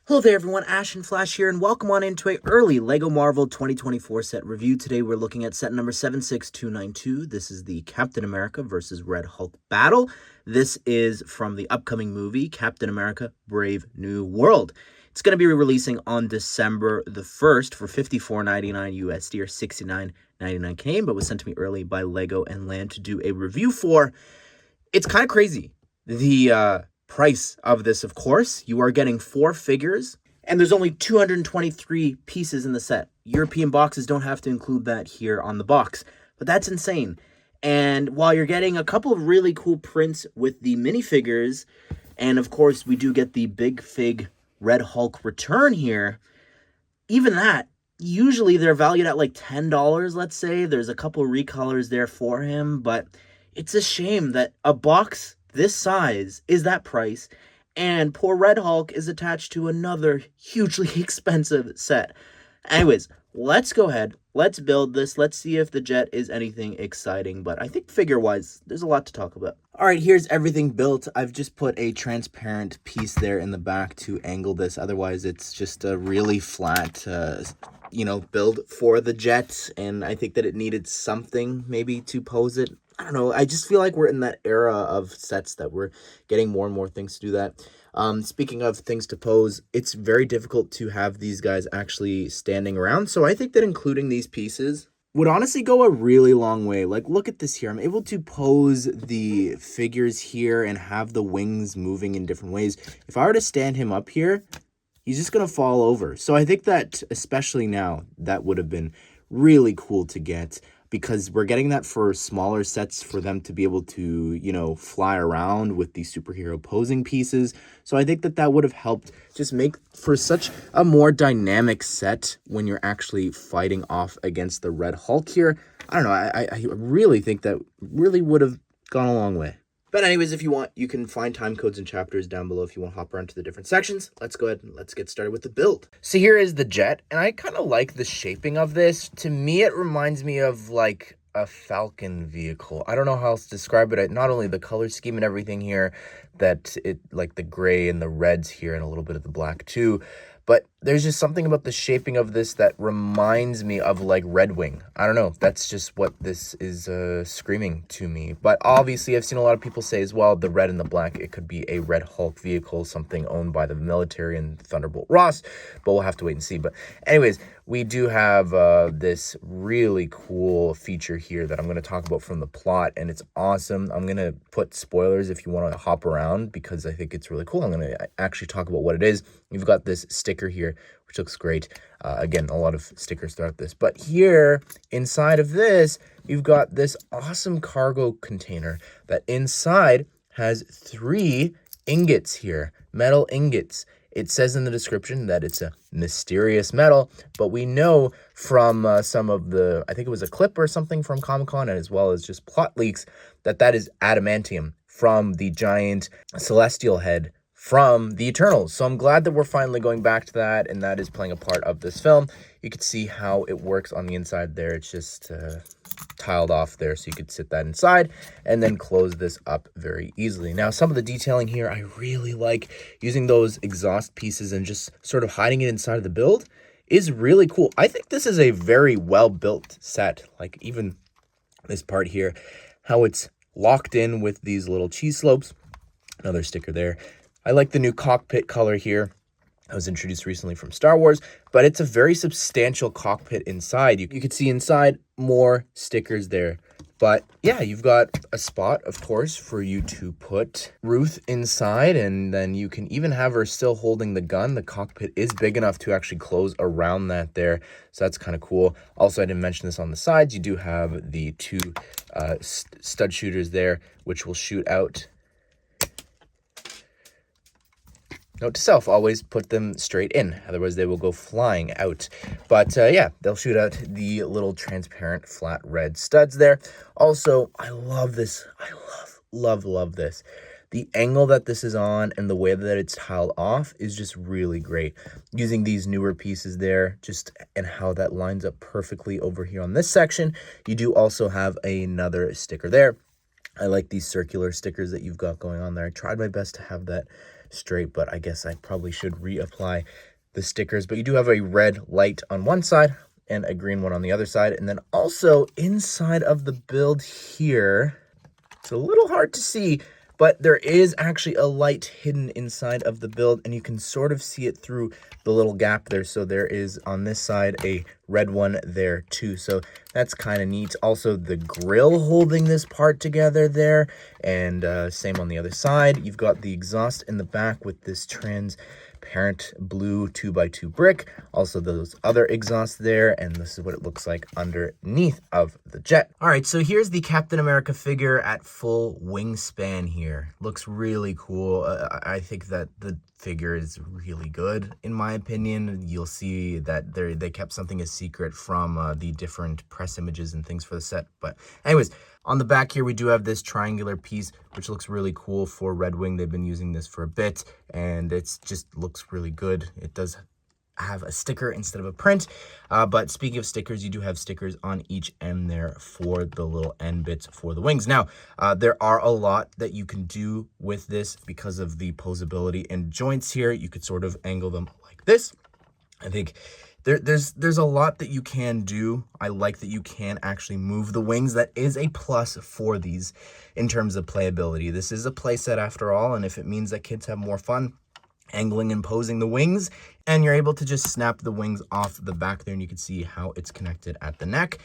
Hello there everyone, Ash and Flash here, and welcome on into a early LEGO Marvel 2024 set review. Today we're looking at set number 76292. This is the Captain America versus Red Hulk battle. This is from the upcoming movie, Captain America Brave New World. It's going to be releasing on December the 1st for $54.99 USD or $69.99 Canadian, but was sent to me early by LEGO and Land to do a review for. It's kind of crazy. The price of this, of course, you are getting 4 figures, and there's only 223 pieces in the set. European boxes don't have to include that here on the box, but that's insane. And while you're getting a couple of really cool prints with the minifigures, and of course we do get the Big Fig Red Hulk return here, even that, usually they're valued at like $10, let's say. There's a couple recolors there for him, but it's a shame that a box this size is that price, and poor Red Hulk is attached to another hugely expensive set. Anyways, let's go ahead. Let's build this. Let's see if the jet is anything exciting, but I think figure-wise, there's a lot to talk about. All right, here's everything built. I've just put a transparent piece there in the back to angle this. Otherwise, it's just a really flat, build for the jet, and I think that it needed something maybe to pose it. I don't know. I just feel like we're in that era of sets that we're getting more and more things to do that. Speaking of things to pose, it's very difficult to have these guys actually standing around. So I think that including these pieces would honestly go a really long way. Like, look at this here. I'm able to pose the figures here and have the wings moving in different ways. If I were to stand him up here, he's just going to fall over. So I think that, especially now, that would have been really cool to get, because we're getting that for smaller sets for them to be able to, fly around with the superhero posing pieces. So I think that that would have helped just make for such a more dynamic set when you're actually fighting off against the Red Hulk here. I don't know. I really think that really would have gone a long way. But anyways, if you want, you can find time codes and chapters down below if you want to hop around to the different sections. Let's go ahead and let's get started with the build. So here is the jet, and I kind of like the shaping of this. To me, it reminds me of like a Falcon vehicle. I don't know how else to describe it. Not only the color scheme and everything here, that it like the gray and the reds here and a little bit of the black too. But there's just something about the shaping of this that reminds me of like Red Wing. I don't know. That's just what this is screaming to me. But obviously, I've seen a lot of people say as well, the red and the black, it could be a Red Hulk vehicle, something owned by the military and Thunderbolt Ross. But we'll have to wait and see. But anyways, we do have this really cool feature here that I'm going to talk about from the plot. And it's awesome. I'm going to put spoilers if you want to hop around, because I think it's really cool. I'm going to actually talk about what it is. You've got this sticker here, which looks great. Again, a lot of stickers throughout this. But here, inside of this, you've got this awesome cargo container that inside has 3 ingots here, metal ingots. It says in the description that it's a mysterious metal, but we know from some of the, I think it was a clip or something from Comic-Con, and as well as just plot leaks, that that is adamantium from the giant celestial head from the Eternals. So I'm glad that we're finally going back to that, and that is playing a part of this film. You can see how it works on the inside there. It's just tiled off there, so you could sit that inside and then close this up very easily. Now, some of the detailing here, I really like using those exhaust pieces and just sort of hiding it inside of the build is really cool. I think this is a very well-built set. Like even this part here, how it's locked in with these little cheese slopes. Another sticker there. I like the new cockpit color here. That was introduced recently from Star Wars, but it's a very substantial cockpit inside. You can see inside more stickers there. But yeah, you've got a spot, of course, for you to put Ruth inside, and then you can even have her still holding the gun. The cockpit is big enough to actually close around that there, so that's kind of cool. Also, I didn't mention this on the sides. You do have the 2 stud shooters there, which will shoot out. Note to self, always put them straight in, otherwise they will go flying out. But yeah, they'll shoot out the little transparent flat red studs there. Also, I love this. I love this. The angle that this is on and the way that it's tiled off is just really great. Using these newer pieces there, just and how that lines up perfectly over here on this section. You do also have another sticker there. I like these circular stickers that you've got going on there. I tried my best to have that straight, but I guess I probably should reapply the stickers. But you do have a red light on one side and a green one on the other side. And then also inside of the build here, it's a little hard to see, but there is actually a light hidden inside of the build, and you can sort of see it through the little gap there. So there is on this side a red one there too. So that's kind of neat. Also, the grill holding this part together there, and same on the other side. You've got the exhaust in the back with this transparent blue 2x2 brick. Also those other exhausts there, and this is what it looks like underneath of the jet. All right, so here's the Captain America figure at full wingspan here. Looks really cool. I think that the figure is really good in my opinion. You'll see that they kept something a secret from the different press images and things for the set. But anyways, on the back here we do have this triangular piece which looks really cool for Red Wing. They've been using this for a bit and it's just looks really good. It does have a sticker instead of a print, but speaking of stickers, you do have stickers on each end there for the little end bits for the wings. Now there are a lot that you can do with this because of the posability and joints here. You could sort of angle them like this. I think there's a lot that you can do. I like that you can actually move the wings. That is a plus for these in terms of playability. This is a playset after all, and if it means that kids have more fun angling and posing the wings, and you're able to just snap the wings off the back there, and you can see how it's connected at the neck.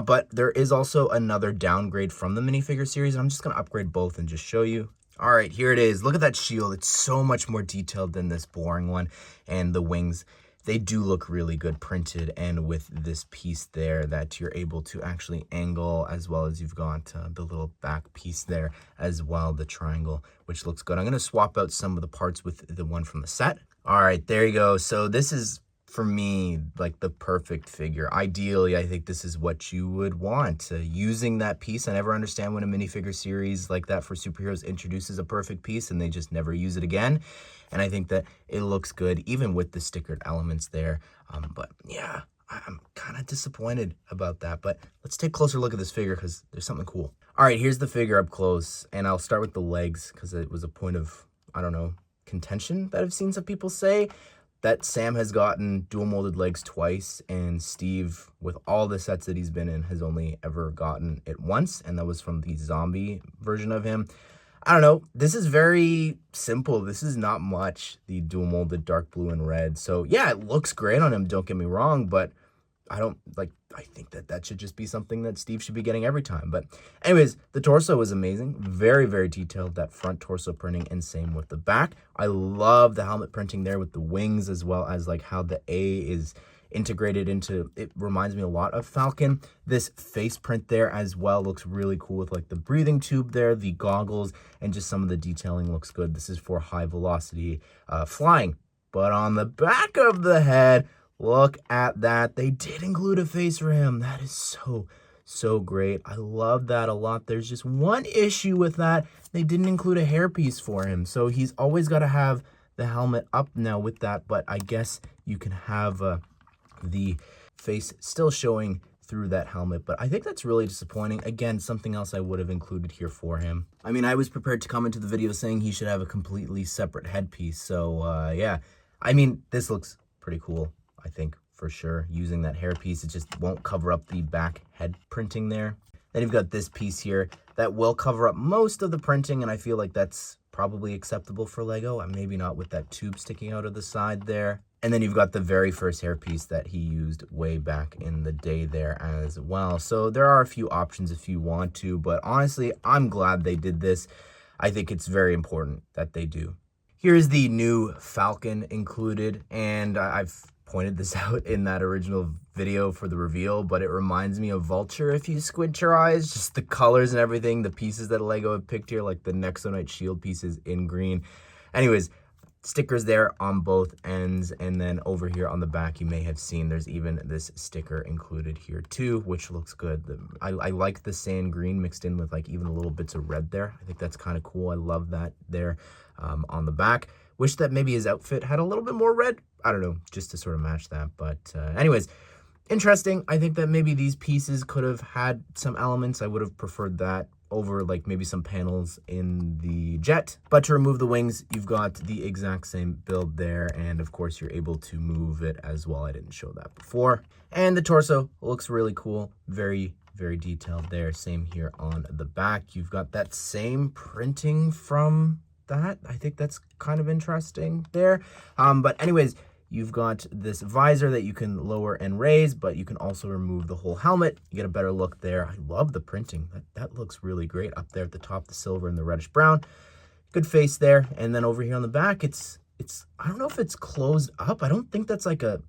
But there is also another downgrade from the minifigure series, and I'm just going to upgrade both and just show you. All right, here it is. Look at that shield. It's so much more detailed than this boring one, and the wings, they do look really good printed, and with this piece there that you're able to actually angle, as well as you've got the little back piece there as well, the triangle, which looks good. I'm going to swap out some of the parts with the one from the set. All right, there you go. So this is, for me, like the perfect figure. Ideally, I think this is what you would want. Using that piece, I never understand when a minifigure series like that for superheroes introduces a perfect piece and they just never use it again. And I think that it looks good, even with the stickered elements there. But yeah, I'm kind of disappointed about that. But let's take a closer look at this figure because there's something cool. All right, here's the figure up close. And I'll start with the legs because it was a point of, I don't know, contention that I've seen some people say. That Sam has gotten dual molded legs twice, and Steve, with all the sets that he's been in, has only ever gotten it once, and that was from the zombie version of him. I don't know. This is very simple. This is not much, the dual molded dark blue and red. So yeah, it looks great on him, don't get me wrong, but I think that should just be something that Steve should be getting every time. But anyways, the torso is amazing. Very, very detailed, that front torso printing, and same with the back. I love the helmet printing there with the wings, as well as like how the A is integrated into, it reminds me a lot of Falcon. This face print there as well looks really cool with like the breathing tube there, the goggles, and just some of the detailing looks good. This is for high velocity flying. But on the back of the head, look at that. They did include a face for him. That is so great. I love that a lot. There's just one issue with that. They didn't include a hairpiece for him. So he's always got to have the helmet up now with that. But I guess you can have the face still showing through that helmet. But I think that's really disappointing. Again, something else I would have included here for him. I mean, I was prepared to come into the video saying he should have a completely separate headpiece. So yeah, I mean, this looks pretty cool. I think for sure using that hair piece, it just won't cover up the back head printing there. Then you've got this piece here that will cover up most of the printing, and I feel like that's probably acceptable for Lego. Maybe not with that tube sticking out of the side there. And then you've got the very first hair piece that he used way back in the day there as well. So there are a few options if you want to, but honestly, I'm glad they did this. I think it's very important that they do. Here's the new Falcon included, and I've pointed this out in that original video for the reveal, but it reminds me of Vulture if you squint your eyes. Just the colors and everything, the pieces that Lego have picked here, like the Nexonite shield pieces in green. Anyways, stickers there on both ends, and then over here on the back you may have seen there's even this sticker included here too, which looks good. I like the sand green mixed in with like even a little bits of red there. I think that's kind of cool. I love that there on the back. Wish that maybe his outfit had a little bit more red. I don't know, just to sort of match that. But anyways, interesting. I think that maybe these pieces could have had some elements. I would have preferred that over like maybe some panels in the jet. But to remove the wings, you've got the exact same build there. And of course, you're able to move it as well. I didn't show that before. And the torso looks really cool. Very, very detailed there. Same here on the back. You've got that same printing from that. I think that's kind of interesting there. But anyways, you've got this visor that you can lower and raise, but you can also remove the whole helmet. You get a better look there. I love the printing. That looks really great up there at the top, the silver and the reddish brown. Good face there. And then over here on the back, it's I don't know if it's closed up. I don't think that's like a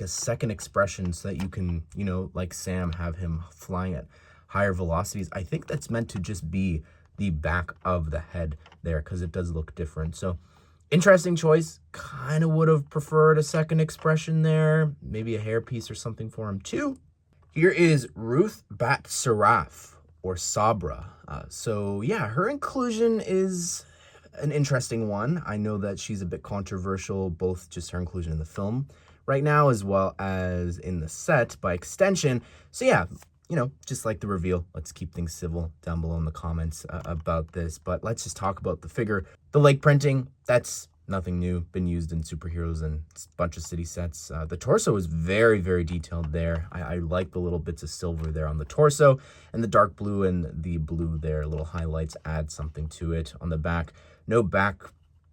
second expression so that you can, you know, like Sam, have him flying at higher velocities. I think that's meant to just be the back of the head there because it does look different. So interesting choice. Kind of would have preferred a second expression there. Maybe a hairpiece or something for him too. Here is Ruth Bat-Seraph, or Sabra. So yeah, her inclusion is an interesting one. I know that she's a bit controversial, both just her inclusion in the film right now as well as in the set by extension. So yeah, you know, just like the reveal, let's keep things civil down below in the comments about this. But let's just talk about the figure. The leg printing, that's nothing new, been used in superheroes and a bunch of city sets. The torso is very, very detailed there. I like the little bits of silver there on the torso, and the dark blue and the blue there, little highlights add something to it. On the back, no back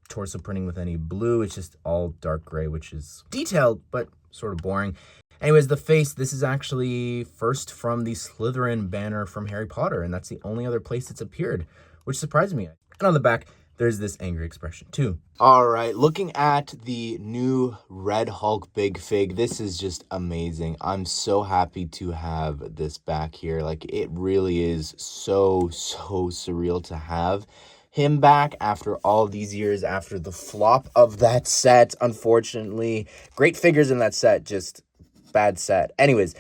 torso printing with any blue. It's just all dark gray, which is detailed, but sort of boring. Anyways, the face, this is actually first from the Slytherin banner from Harry Potter, and that's the only other place it's appeared, which surprised me. And on the back, there's this angry expression too. All right, looking at the new Red Hulk Big Fig, this is just amazing. I'm so happy to have this back here. Like, it really is so surreal to have him back after all these years, after the flop of that set, unfortunately. Great figures in that set, just bad set. Anyways,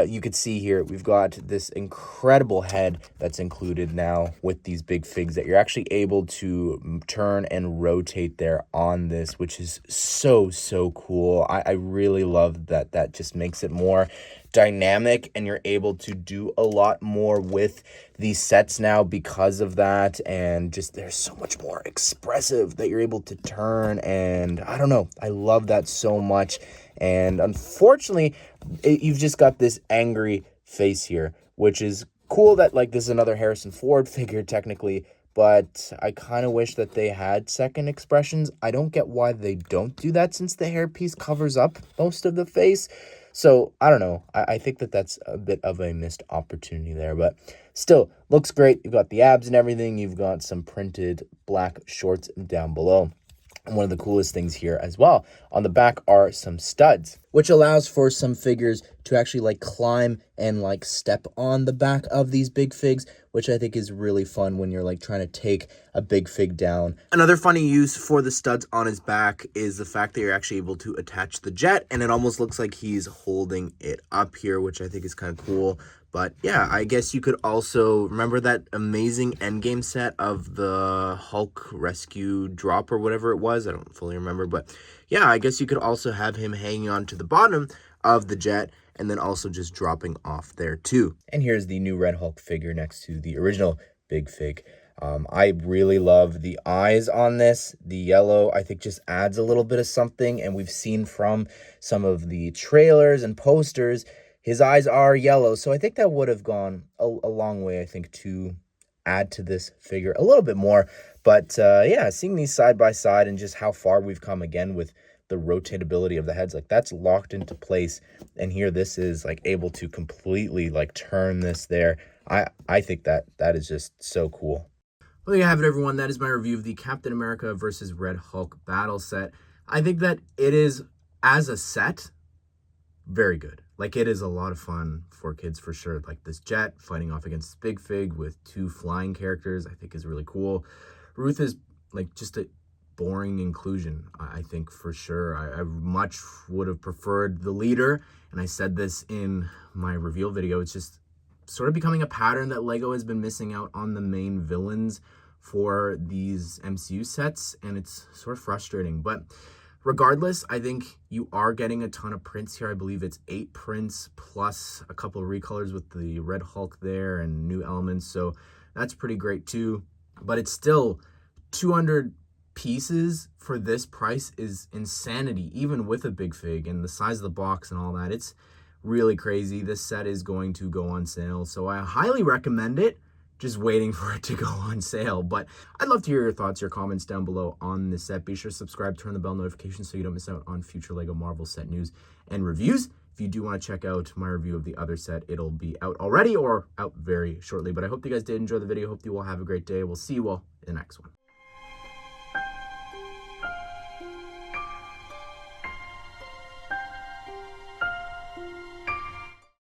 you could see here, we've got this incredible head that's included now with these big figs that you're actually able to turn and rotate there on this, which is so cool. I really love that. That just makes it more dynamic, and you're able to do a lot more with these sets now because of that, and just they're so much more expressive that you're able to turn, and I don't know, I love that so much. And unfortunately, you've just got this angry face here, which is cool that, like, this is another Harrison Ford figure technically, but I kind of wish that they had second expressions. I don't get why they don't do that since the hairpiece covers up most of the face. So I don't know. I think that that's a bit of a missed opportunity there, but still looks great. You've got the abs and everything. You've got some printed black shorts down below. And one of the coolest things here as well on the back are some studs, which allows for some figures to actually like climb and like step on the back of these big figs, which I think is really fun when you're like trying to take a big fig down. Another funny use for the studs on his back is the fact that you're actually able to attach the jet, and it almost looks like he's holding it up here, which I think is kind of cool. But yeah, I guess you could also remember that amazing Endgame set of the Hulk rescue drop or whatever it was. I don't fully remember, but yeah, I guess you could also have him hanging on to the bottom of the jet and then also just dropping off there too. And here's the new Red Hulk figure next to the original Big Fig. I really love the eyes on this. The yellow, I think, just adds a little bit of something, and we've seen from some of the trailers and posters, his eyes are yellow, so I think that would have gone a long way, I think, to add to this figure a little bit more. But yeah, seeing these side by side and just how far we've come again with the rotatability of the heads, like that's locked into place. And here this is like able to completely like turn this there. I think that is just so cool. Well, there you have it, everyone. That is my review of the Captain America versus Red Hulk battle set. I think that it is, as a set, very good. Like, it is a lot of fun for kids for sure. Like, this jet fighting off against Big Fig with two flying characters, I think is really cool. Ruth is like just a boring inclusion, I think, for sure. I much would have preferred the leader, and I said this in my reveal video. It's just sort of becoming a pattern that Lego has been missing out on the main villains for these MCU sets, and it's sort of frustrating. But regardless, I think you are getting a ton of prints here. I believe it's 8 prints plus a couple of recolors with the Red Hulk there and new elements. So That's pretty great too. But it's still 200 pieces for this price is insanity, even with a big fig and the size of the box and all that. It's really crazy. This set is going to go on sale, so I highly recommend it. Just waiting for it to go on sale. But I'd love to hear your thoughts, your comments down below on this set. Be sure to subscribe, turn the bell notification so you don't miss out on future LEGO Marvel set news and reviews. If you do want to check out my review of the other set, it'll be out already or out very shortly. But I hope you guys did enjoy the video. Hope you all have a great day. We'll see you all in the next one.